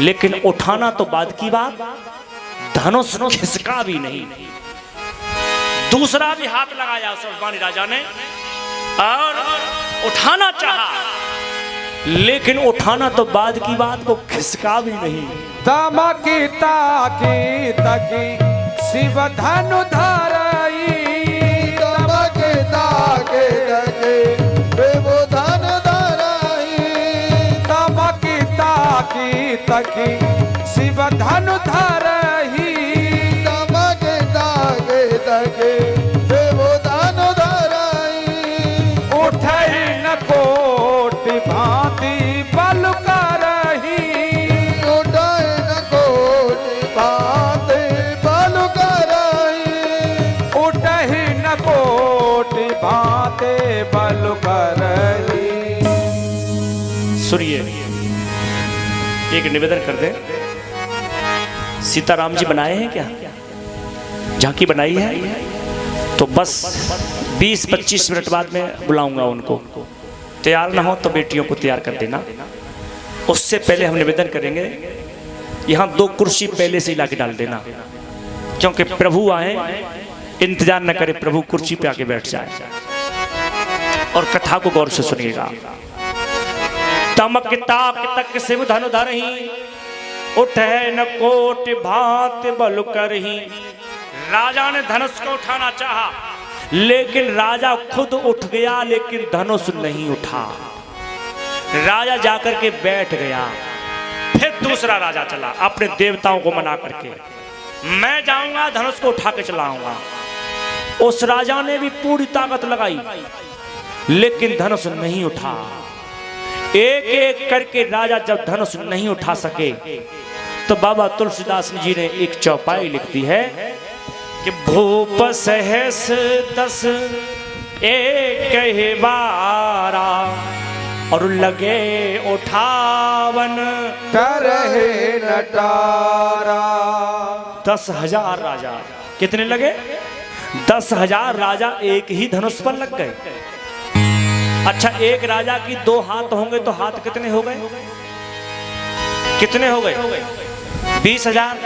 लेकिन उठाना तो बाद की बात, धनुष खिसका भी नहीं। दूसरा भी हाथ लगाया उस अभिमानी राजा ने और उठाना चाहा, लेकिन उठाना तो बाद की बात, को खिसका भी नहीं। तमकी ताकी तकी शिव धनु धरई, तमकी ताकी तकी शिव धनु धरई, तमकी ताकी तकी शिव धनु धरई, तमकी ताकी तकी शिव धनु धरई, उठई न कोटि भांति बल करही, उठई न कोटि भांति बल करही, उठई न कोटि भांति बल करही। सुनिए, एक निवेदन कर दें, सीताराम जी बनाए हैं क्या? झांकी बनाई है तो बस 20-25 मिनट बाद में बुलाऊंगा उनको। तैयार ना हो तो बेटियों को तैयार कर देना। उससे पहले हम निवेदन करेंगे, यहाँ 2 कुर्सी पहले से ही लाके डाल देना, क्योंकि प्रभु आए, इंतजार न करे, प्रभु कुर्सी पे आके बैठ जाए। और कथा को गौर से सुनिएगा। तमक ताक तक शिव धनु धरही, उठे न कोटि भांति बल करही। राजा ने धनुष को उठाना चाहा, लेकिन राजा खुद उठ गया, लेकिन धनुष नहीं उठा। राजा जाकर के बैठ गया। फिर दूसरा राजा चला अपने देवताओं को मना करके, मैं जाऊंगा धनुष को उठा के चलाऊंगा। उस राजा ने भी पूरी ताकत लगाई, लेकिन धनुष नहीं उठा। एक एक करके राजा जब धनुष नहीं उठा सके तो बाबा तुलसीदास जी ने एक चौपाई लिख दी है कि भूप सहस 10 एक बारा, और लगे उठावन करहे नटारा। 10,000 राजा, कितने लगे? 10,000 राजा एक ही धनुष पर लग गए। अच्छा, एक राजा की 2 हाथ होंगे तो हाथ कितने हो गए? कितने हो गए? 20,000।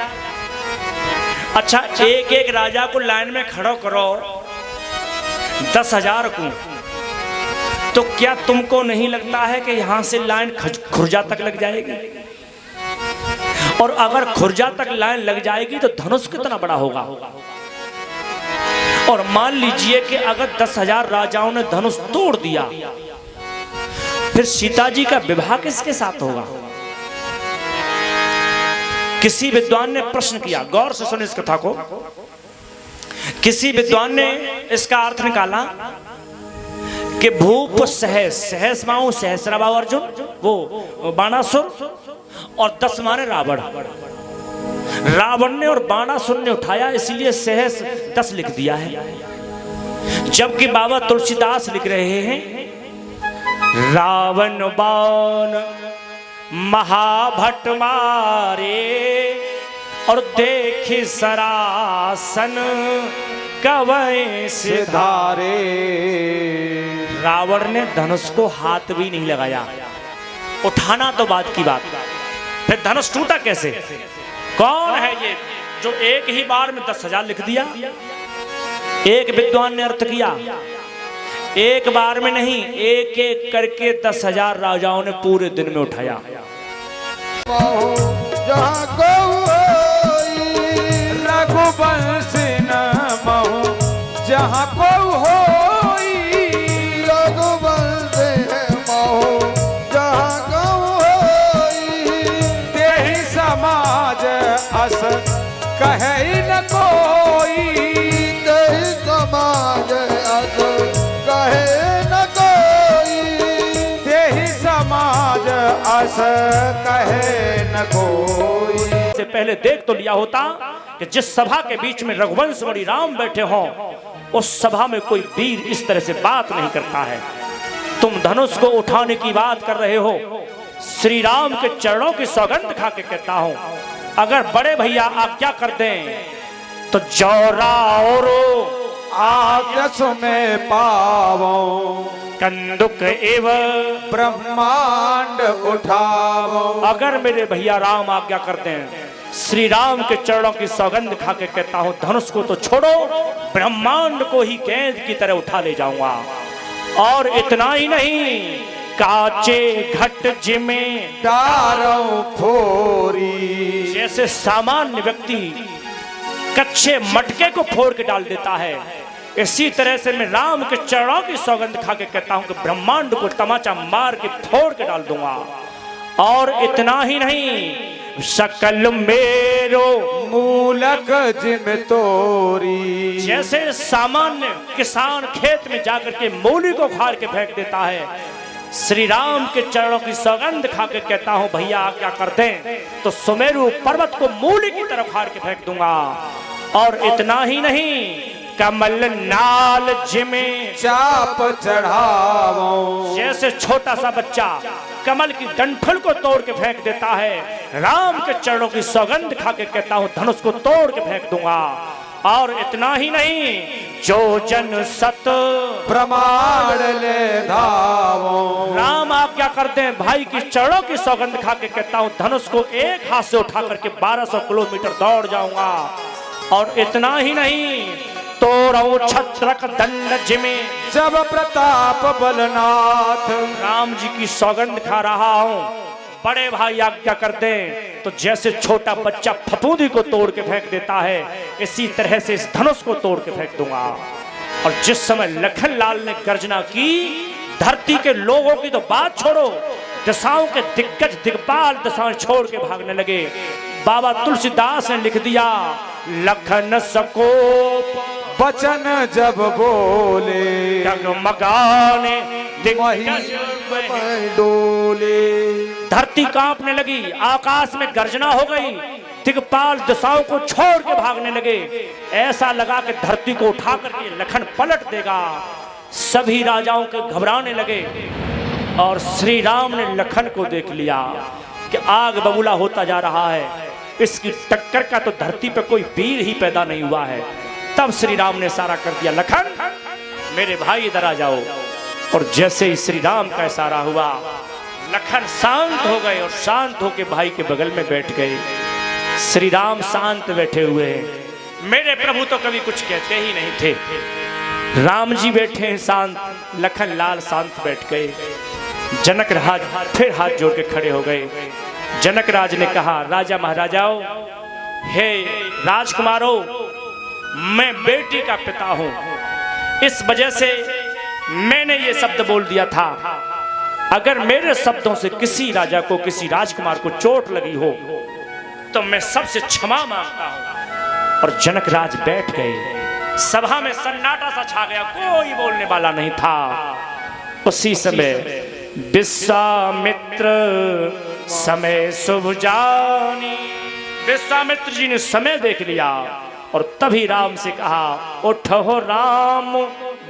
अच्छा, एक एक राजा को लाइन में खड़ा करो 10,000 को, तो क्या तुमको नहीं लगता है कि यहां से लाइन खुर्जा तक लग जाएगी? और अगर खुर्जा तक लाइन लग जाएगी तो धनुष कितना बड़ा होगा? और मान लीजिए कि अगर 10,000 राजाओं ने धनुष तोड़ दिया, फिर सीता जी का विवाह किसके साथ होगा? किसी विद्वान ने प्रश्न किया, गौर से सुने इस कथा को। किसी विद्वान ने इसका अर्थ निकाला कि भूप सहस, सहस माऊ सहस्रबाहु अर्जुन, वो बाणासुर, और 10 माने रावण। रावण ने और बाणासुर ने उठाया, इसलिए सहस 10 लिख दिया है। जबकि बाबा तुलसीदास लिख रहे हैं, रावण बाण महाभट मारे, और देखी सरासन कवै सिधारे। रावण ने धनुष को हाथ भी नहीं लगाया, उठाना तो बात की बात। फिर धनुष टूटा कैसे? कौन है ये जो एक ही बार में 10,000 लिख दिया? एक विद्वान ने अर्थ किया, एक बार में नहीं, एक एक करके 10,000 राजाओं ने पूरे दिन में उठाया। जहाँ को रघुवंश न महु जहाँ को होई, रघुवंश महु जहाँ को होई, तेहि समाज अस कहे न कोई, तेहि समाज अस कहे न कोई, तेहि समाज अस कहे न कोई। से पहले देख तो लिया होता कि जिस सभा के बीच में रघुवंश बड़ी राम बैठे हों, उस सभा में कोई वीर इस तरह से बात नहीं करता है। तुम धनुष को उठाने की बात कर रहे हो, श्री राम के चरणों की सौगंध खा के कहता हूं, अगर बड़े भैया आज्ञा कर दें तो जौरा और आज्ञा में पावो, कंदुक एव ब्रह्मांड उठाओ। अगर मेरे भैया राम आज्ञा करते हैं, श्री राम के चरणों की सौगंध खा के कहता हूं, धनुष को तो छोड़ो, ब्रह्मांड को ही गेंद की तरह उठा ले जाऊंगा। और इतना ही नहीं, काचे घट जिमे डारो फोरी। जैसे सामान्य व्यक्ति कच्चे मटके को फोड़ के डाल देता है, इसी तरह से मैं राम के चरणों की सौगंध खा के कहता हूं कि ब्रह्मांड को तमाचा मार के फोड़ के डाल दूंगा। और इतना ही नहीं, सकल मेरो मूलक जिम तोरी। जैसे सामान्य किसान खेत में जाकर के मूली को उखाड़ के फेंक देता है, श्री राम के चरणों की सौगंध खा के कहता हूं भैया क्या कर दें, तो सुमेरु पर्वत को मूली की तरफ उखाड़ के फेंक दूंगा। और इतना ही नहीं, कमल नाल जिमे चाप चढ़ाओ। जैसे छोटा सा बच्चा कमल की डंठल को तोड़ के फेंक देता है, राम के चरणों की सौगंध खा के कहता हूं धनुष को तोड़ के फेंक दूंगा। और इतना ही नहीं, जो जन सत प्रमाण ले धावो। राम आप क्या करते हैं, भाई की चरणों की सौगंध खा के कहता हूं धनुष को एक हाथ से उठा करके 1200 किलोमीटर दौड़ जाऊंगा। और इतना ही नहीं, तोरऊ छत्रक दंड जिमे जब प्रताप बलनाथ। राम जी की सौगंध खा रहा हूं, बड़े भाई आज्ञा करते हैं, तो जैसे छोटा बच्चा फफूंदी को तोड़ के फेंक देता है, इसी तरह से इस धनुष को तोड़ के फेंक दूंगा। और जिस समय लखन लाल ने गर्जना की, धरती के लोगों की तो बात छोड़ो, दिशाओं के दिग्गज दिग्पाल दिशाएं छोड़ के भागने लगे। बाबा तुलसीदास ने लिख दिया, लखन सकोप वचन जब बोले डगमगाने दिग्गज डोले। धरती कांपने लगी, आकाश में गर्जना हो गई, दिग्पाल दिशाओं को छोड़ के भागने लगे। ऐसा लगा कि धरती को उठा करके लखन पलट देगा। सभी राजाओं के घबराने लगे। और श्री राम ने लखन को देख लिया कि आग बबूला होता जा रहा है, इसकी टक्कर का तो धरती पे कोई वीर ही पैदा नहीं हुआ है। तब श्री राम ने इशारा कर दिया, लखन मेरे भाई इधर आ जाओ। और जैसे ही श्री राम का इशारा हुआ, लखन शांत हो गए और शांत होकर भाई के बगल में बैठ गए। श्री राम शांत बैठे हुए हैं, मेरे प्रभु तो कभी कुछ कहते ही नहीं थे। राम जी बैठे हैं शांत, लखन लाल शांत बैठ गए। जनक राज फिर हाथ जोड़ के खड़े हो गए। जनक राज ने कहा, राजा महाराजाओं, हे राजकुमारों, मैं बेटी का पिता हूं, इस वजह से मैंने ये शब्द बोल दिया था। अगर मेरे शब्दों से किसी राजा को, किसी राजकुमार को चोट लगी हो तो मैं सबसे क्षमा मांगता हूं। और जनक राज बैठ गए। सभा में सन्नाटा सा छा गया, कोई बोलने वाला नहीं था। उसी समय विश्वामित्र समय शुभ जानी, विश्वामित्र जी ने समय देख लिया और तभी राम से कहा, उठो राम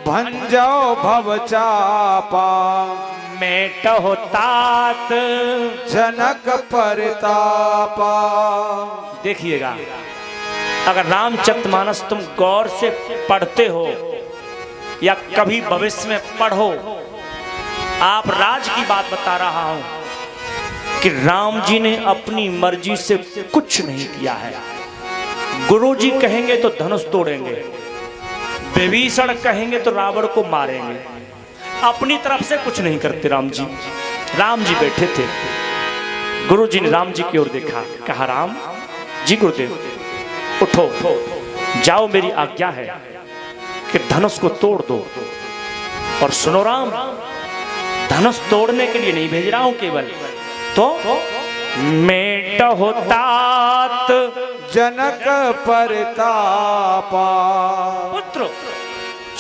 भंजाओ भव चापा। मेटहो तात जनक परतापा। देखिएगा, अगर रामचरितमानस तुम गौर से पढ़ते हो या कभी भविष्य में पढ़ो, आप राज की बात बता रहा हूं कि राम जी ने अपनी मर्जी से कुछ नहीं किया है। गुरु जी कहेंगे तो धनुष तोड़ेंगे, विभीषण कहेंगे तो रावण को मारेंगे, अपनी तरफ से कुछ नहीं करते राम जी। राम जी बैठे थे, गुरु जी ने राम जी की ओर देखा, कहा, राम जी गुरुदेव उठो, जाओ, मेरी आज्ञा है कि धनुष को तोड़ दो। और सुनो राम, धनुष तोड़ने के लिए नहीं भेज रहा हूं केवल, तो मेटहो तात जनक परतापा। पुत्र,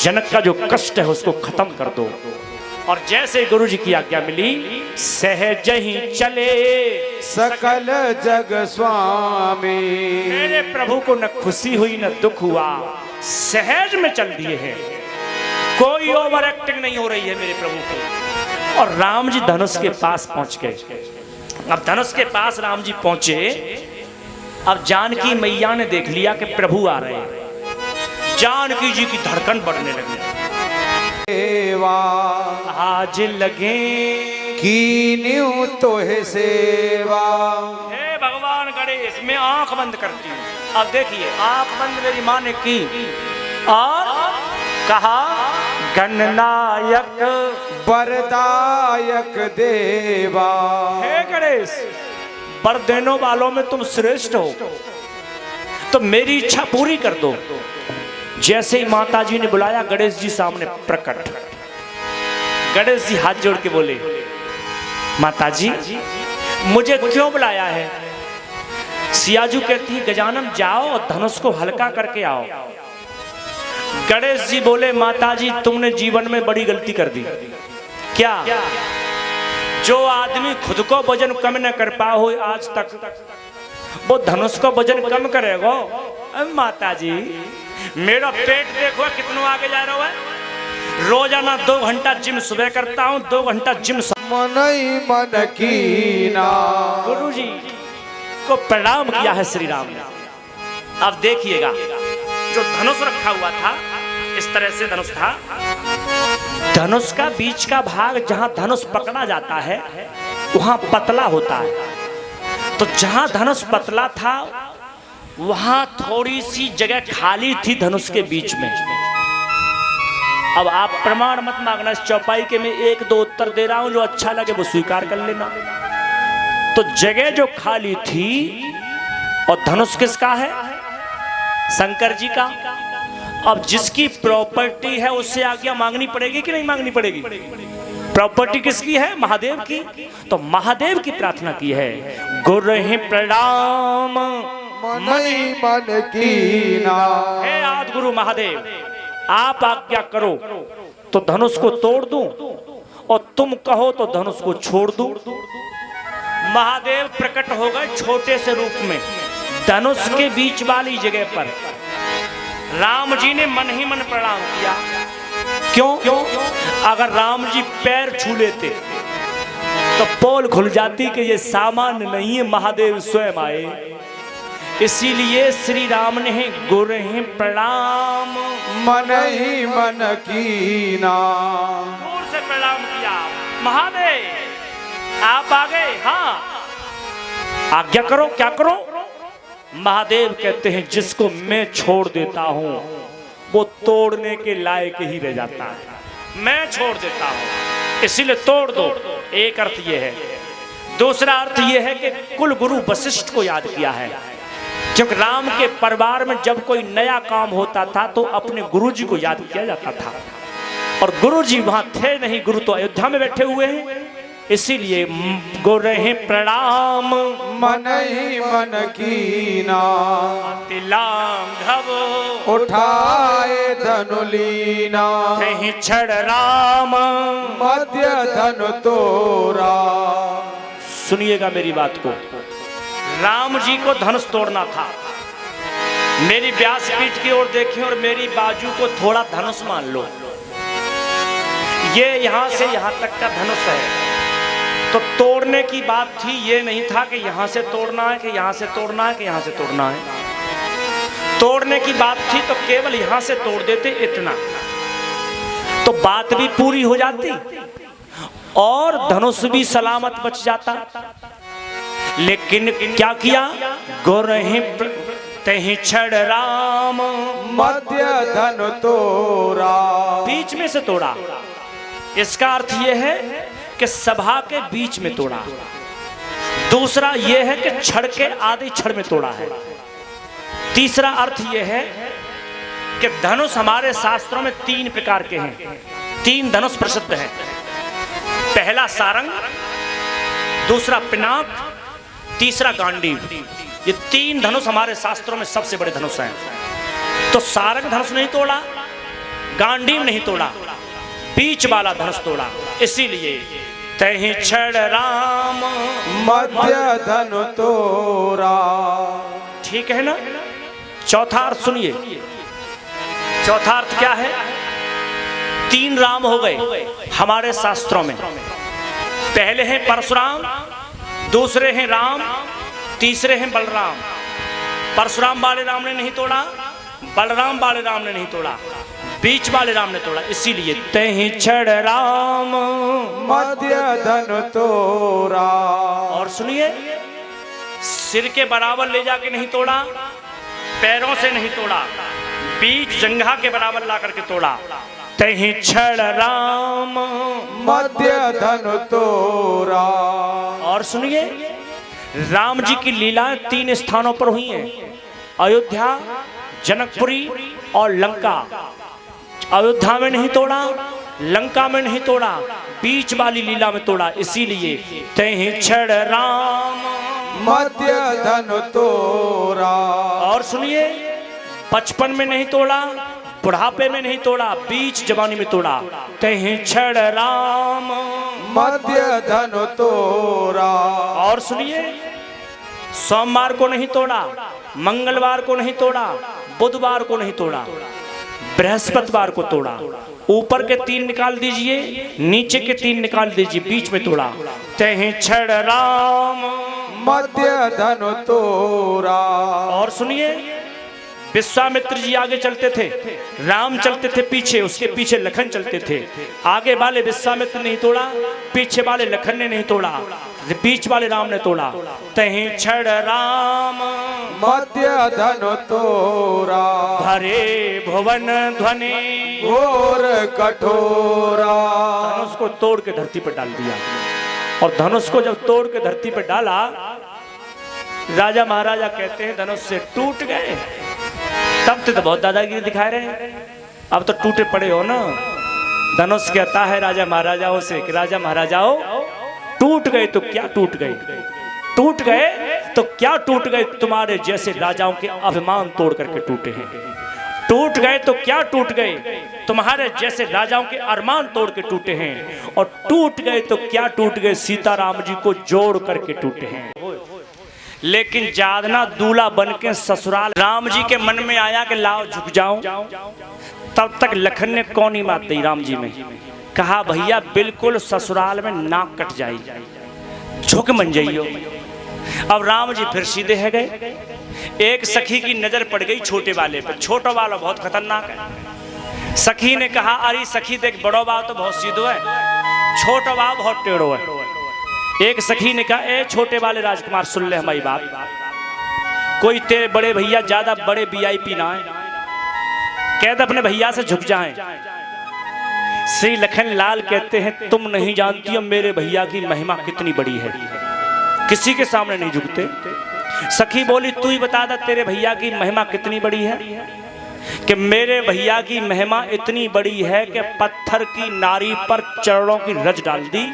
जनक का जो कष्ट है उसको खत्म कर दो। और जैसे गुरु जी की आज्ञा मिली, सहज ही चले सकल जग स्वामी। मेरे प्रभु को न खुशी हुई न दुख हुआ, सहज में चल दिए हैं, कोई ओवर एक्टिंग नहीं हो रही है मेरे प्रभु को। और राम जी धनुष के पास पहुंच गए। अब धनुष के पास राम जी पहुंचे, अब जानकी मैया ने देख लिया कि प्रभु आ रहे हैं। जानकी जी की धड़कन बढ़ने लगी। सेवा आज लगे कीन्यू तोहे सेवा। हे भगवान गणेश, मैं आंख बंद करती हूँ। अब देखिए, आंख बंद मेरी माँ ने की और कहा गणनायक वरदायक देवा। हे गणेश, वर देने वालों में तुम श्रेष्ठ हो, तो मेरी इच्छा पूरी कर दो। जैसे ही माता जी ने बुलाया, गणेश जी सामने प्रकट। गणेश जी हाथ जोड़ के बोले, माता जी मुझे क्यों बुलाया है? सियाजू कहती है, गजानन जाओ और धनुष को हल्का करके आओ। गणेश जी बोले, माता जी तुमने जीवन में बड़ी गलती कर दी। क्या? जो आदमी खुद को वजन कम न कर पा हो आज तक, वो धनुष को वजन कम करेगा? माता जी मेरा पेट देखो कितना आगे जा रहा है। रोजाना 2 घंटा जिम सुबह करता हूँ, 2 घंटा जिम। मन ही मन कीना। गुरु जी को प्रणाम किया है श्री राम ने। अब देखिएगा, जो धनुष रखा हुआ था, इस तरह से धनुष था। धनुष का बीच का भाग जहां धनुष पकड़ा जाता है वहां पतला होता है। तो जहां धनुष पतला था वहां थोड़ी सी जगह खाली थी धनुष के बीच में। अब आप प्रमाण मत मांगना, इस चौपाई के मैं 1-2 उत्तर दे रहा हूं, जो अच्छा लगे वो स्वीकार कर लेना। तो जगह जो खाली थी, और धनुष किसका है? शंकर जी का। अब जिसकी प्रॉपर्टी है उससे आज्ञा मांगनी पड़ेगी कि नहीं मांगनी पड़ेगी? प्रॉपर्टी किसकी है? महादेव की। तो महादेव की प्रार्थना की है, गुरु प्रणाम मन ही मन कीना। हे आदि गुरु महादेव, आप आज्ञा करो तो धनुष को तोड़ दूं, और तुम कहो तो धनुष को छोड़ दूं। महादेव प्रकट हो गए छोटे से रूप में धनुष के बीच वाली जगह पर। राम जी ने मन ही मन प्रणाम किया। क्यों? अगर राम जी पैर छू लेते तो पोल खुल जाती कि ये सामान्य नहीं है, महादेव स्वयं आए। इसीलिए श्री राम ने गुरु प्रणाम मन ही मन कीना। जोर से प्रणाम किया। महादेव आप आ गए? हाँ, आज्ञा करो, क्या करो? महादेव कहते हैं, जिसको मैं छोड़ देता हूं वो तोड़ने के लायक ही रह जाता है। मैं छोड़ देता हूं, इसीलिए तोड़ दो। एक अर्थ यह है। दूसरा अर्थ यह है कि कुल गुरु वशिष्ठ को याद किया है, क्योंकि राम के परिवार में जब कोई नया काम होता था तो अपने गुरुजी को याद किया जाता था, और गुरुजी वहां थे नहीं, गुरु तो अयोध्या में बैठे हुए हैं। इसीलिए गुरु प्रणाम मन ही मन कीना। तिलांघव उठाए धनुलीना। कहीं छड़ राम मध्य धनु तोरा। सुनिएगा मेरी बात को, राम जी को धनुष तोड़ना था। मेरी व्यासपीठ की ओर देखें और मेरी बाजू को थोड़ा धनुष मान लो। ये यहां से यहां तक का धनुष है। तो तोड़ने की बात थी, ये नहीं था कि यहां से तोड़ना है, कि यहां से तोड़ना है, कि यहां से तोड़ना है। तोड़ने की बात थी तो केवल यहां से तोड़ देते, इतना तो बात भी पूरी हो जाती और धनुष भी सलामत बच जाता। लेकिन क्या किया? गुरु तहि छड़ राम मध्य धनु तोरा। बीच में से तोड़ा। इसका अर्थ यह है कि सभा के बीच में तोड़ा। दूसरा यह है कि छड़ के आधे छड़ में तोड़ा है। तीसरा अर्थ यह है कि धनुष हमारे शास्त्रों में 3 प्रकार के हैं। 3 धनुष प्रसिद्ध हैं। पहला सारंग, दूसरा पिनाक, तीसरा गांडीव। ये 3 धनुष हमारे शास्त्रों में सबसे बड़े धनुष हैं। तो सारंग धनुष नहीं तोड़ा, गांडीव नहीं तोड़ा, बीच वाला धनुष तोड़ा। इसीलिए तहि छड़ राम मध्य धनु तोरा। ठीक है ना? चौथा अर्थ सुनिए। चौथा अर्थ क्या है? 3 राम हो गए हमारे शास्त्रों में। पहले हैं परशुराम, दूसरे हैं राम, तीसरे हैं बलराम। परशुराम वाले राम ने नहीं तोड़ा, बलराम वाले राम ने नहीं तोड़ा। बीच वाले राम ने तोड़ा, इसीलिए तहि छड़ राम मध्य धनु तोरा। और सुनिए, सिर के बराबर ले जाके नहीं तोड़ा, पैरों से नहीं तोड़ा, बीच जंघा के बराबर ला करके तोड़ा। तहि छड़ राम मध्य धनु तोरा। और सुनिए, राम जी की लीलाएं 3 स्थानों पर हुई हैं, अयोध्या, जनकपुरी और लंका। अयोध्या में नहीं तोड़ा, लंका में नहीं तोड़ा, बीच वाली लीला में तोड़ा, इसीलिए तहि छड़ राम मध्य धनु तोरा। और सुनिए, 55 में नहीं तोड़ा, बुढ़ापे में नहीं तोड़ा, बीच जवानी में तोड़ा। तहि छड़ राम मध्य धनु तोरा। और सुनिए, सोमवार को नहीं तोड़ा, मंगलवार को नहीं तोड़ा, बुधवार को नहीं तोड़ा, बृहस्पतिवार को तोड़ा। ऊपर के 3 निकाल दीजिए, नीचे के 3 निकाल दीजिए, बीच में तोड़ा। तहि छड़ राम मध्य धनु तोरा। और सुनिए, विश्वामित्र जी आगे चलते थे, राम चलते थे पीछे, उसके पीछे लखन चलते थे। आगे वाले विश्वामित्र नहीं तोड़ा, पीछे वाले लखन ने नहीं तोड़ा, बीच वाले राम ने तोड़ा। तहि छड़ राम मध्य धनु तोरा। भरे भुवन ध्वनि घोर कठोरा। धनुष को तोड़ के धरती पर डाल दिया, और धनुष को जब तोड़ के धरती पर डाला, राजा महाराजा कहते हैं धनुष से टूट गए। तब तो बहुत दादागिरी दिखा रहे हैं, अब तो टूटे पड़े हो ना। धनुष कहता है राजा महाराजाओं से कि राजा महाराजाओं, टूट गए तो क्या टूट गए, टूट गए तो क्या टूट गए, तुम्हारे जैसे राजाओं के अभिमान तोड़ करके टूटे हैं। टूट गए तो क्या टूट गए, तुम्हारे जैसे राजाओं के अरमान तोड़ के टूटे हैं। और टूट गए तो क्या टूट गए, सीताराम जी को जोड़ करके टूटे हैं। लेकिन जादना दूल्हा बन के ससुराल राम जी के मन में आया कि लाओ झुक जाऊं, तब तक लखन ने कौनी बात दी राम जी में, कहा भैया बिल्कुल ससुराल में नाक कट जाई, झुक मन जाइयो। अब राम जी फिर सीधे है गए। एक सखी की नजर पड़ गई छोटे वाले पर, छोटा वाला बहुत खतरनाक है। सखी ने कहा अरे सखी देख, बड़ो बाव तो बहुत सीधो है, छोटा बाव बहुत टेढ़ो है। एक सखी ने कहा ए छोटे वाले राजकुमार, सुन ले हमारी बात, कोई तेरे बड़े भैया ज्यादा बड़े VIP ना है, कहते अपने भैया से झुक जाएं। श्री लखन लाल कहते हैं तुम नहीं जानती हो मेरे भैया की महिमा कितनी बड़ी है, किसी के सामने नहीं झुकते। सखी बोली तू ही बता दा तेरे भैया की महिमा कितनी बड़ी है। कि मेरे भैया की महिमा इतनी बड़ी है कि पत्थर की नारी पर चरणों की रज डाल दी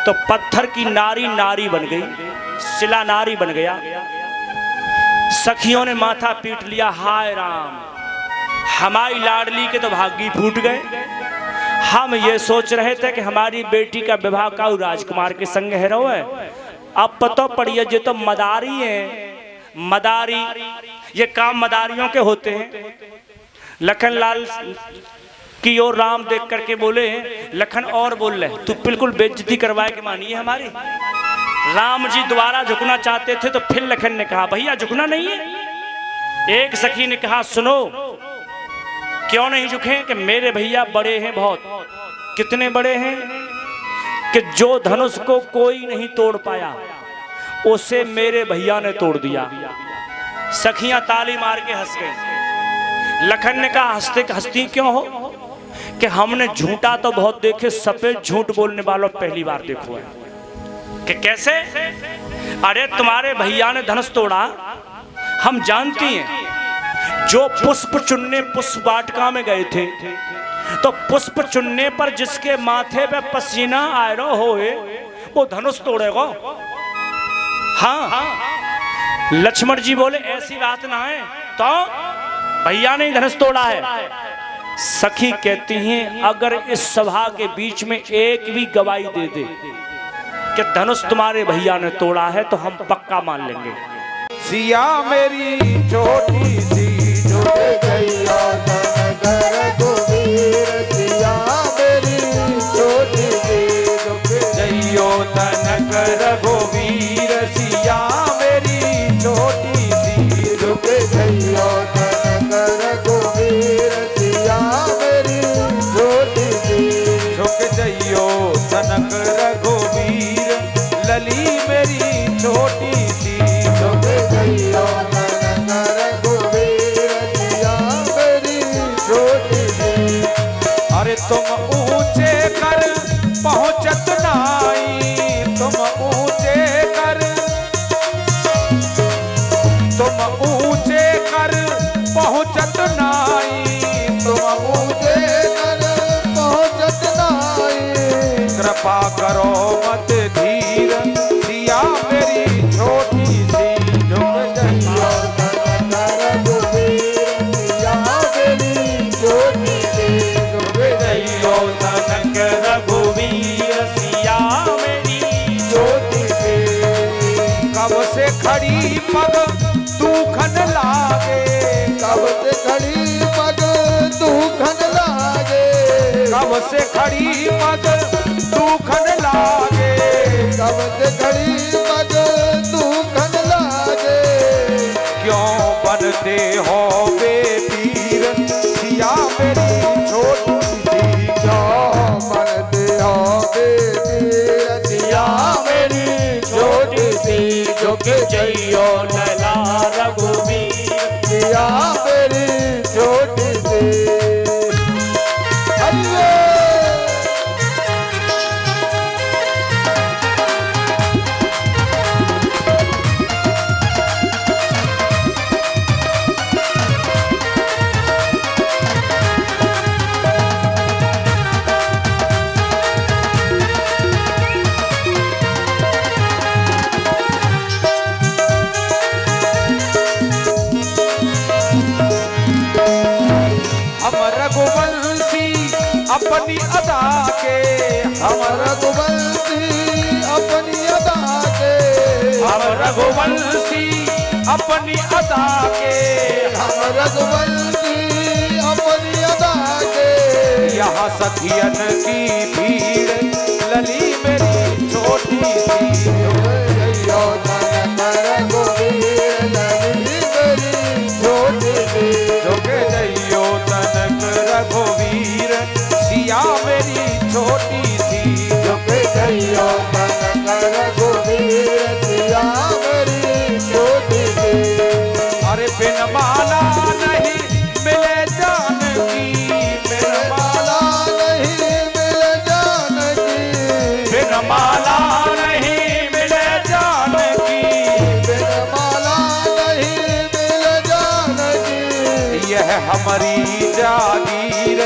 तो पत्थर की नारी नारी बन गई, शिला नारी बन गया। सखियों ने माथा पीट लिया, हाय राम, हमारी लाडली के तो भाग्य फूट गए। हम ये सोच रहे थे कि हमारी बेटी का विवाह काऊ राजकुमार के संग है रो है, अब पता पड़िए ये तो मदारी है। मदारी, ये काम मदारियों के होते हैं। लखनलाल की ओर राम देख करके बोले, लखन और बोल ले, तू बिल्कुल बेइज्जती करवाए के मानी है हमारी। राम जी दोबारा झुकना चाहते थे तो फिर लखन ने कहा भैया झुकना नहीं है। एक सखी ने कहा सुनो, क्यों नहीं झुके, कि मेरे भैया बड़े हैं बहुत। कितने बड़े हैं कि जो धनुष को कोई नहीं तोड़ पाया उसे मेरे भैया ने तोड़ दिया। सखियां ताली मार के हंस गई। लखन ने कहा हंसती क्यों हो, कि हमने झूठा तो बहुत देखे, सफेद झूठ बोलने वालों पहली बार देखो है। कि कैसे, अरे तुम्हारे भैया ने धनुष तोड़ा, हम जानती हैं। जो पुष्प चुनने पुष्प वाटिका में गए थे तो पुष्प चुनने पर जिसके माथे पे पसीना आयरो होए वो धनुष तोड़ेगा। हाँ, लक्ष्मण जी बोले ऐसी बात ना है, तो भैया ने धनुष तोड़ा है। सखी कहती हैं अगर इस सभा के बीच में एक भी गवाही दे दे कि धनुष तुम्हारे भैया ने तोड़ा है तो हम पक्का मान लेंगे। सिया मेरी छोटी सी झुक गैया घर गोवीर, सिया मेरी छोटी सी झुक जइयो तन कर गोवीर, सिया मेरी छोटी सी झुक जइयो तन कर गोवीर, सिया छोटी सी झुक जइयो तन रघुवीर सिया मेरी छोटी सी। अरे तुम ऊंचे कर पहुंचत नाई, तुम ऊंचे कर, तुम ऊंचे कर पहुंचत नाई, तुम ऊंचे कर पहुंचत नाई। कृपा करो मत धीर सिया मेरी छोटी सी झुक जइयो तन रघुवीर सिया मेरी छोटी सी झुक जइयो तन रघुवीर सिया मेरी छोटी सी। कब से खड़ी पग दुखन लागे, कब से खड़ी पग दुखन लागे, कब से खड़ी पग दुखन लागे, कब से खड़ी पग दुखन लागे। क्यों बनते हो बेपीर सिया मेरी छोटी सी, क्यों बनते हो बेपीर सिया मेरी छोटी सी झुक जइयो लला रघुवीर सिया मेरी छोटी सी। अरे रघुवंशी अपनी अदा के, हम रघुवंशी अपनी अदा के, हम रघुवंशी अपनी अदा के, हम रघुवंशी अपनी अदा के। यहाँ सखियन की भीड़ लली मेरी छोटी सी जइयो तन रघुवीर लली मेरी छोटी सी झुक जइयो तन रघुवीर सिया मेरी छोटी सी झुक जइयो तन रघुवीर सिया मेरी छोटी सी। अरे बिन माला नहीं मिले जानकी, बिन माला नहीं मिले जानकी, बिन माला नहीं मिले जानकी, बिन माला नहीं मिले जानकी। यह हमारी जागीर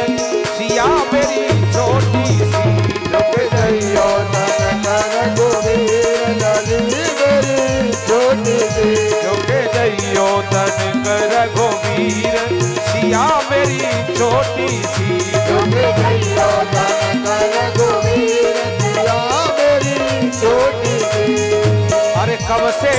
सिया मेरी छोटी सी झुक जइयो तन रघुवीर लली मेरी छोटी सी झुक जइयो तन रघुवीर सिया मेरी छोटी सी झुक जइयो तन रघुवीर सिया मेरी छोटी सी। अरे कब से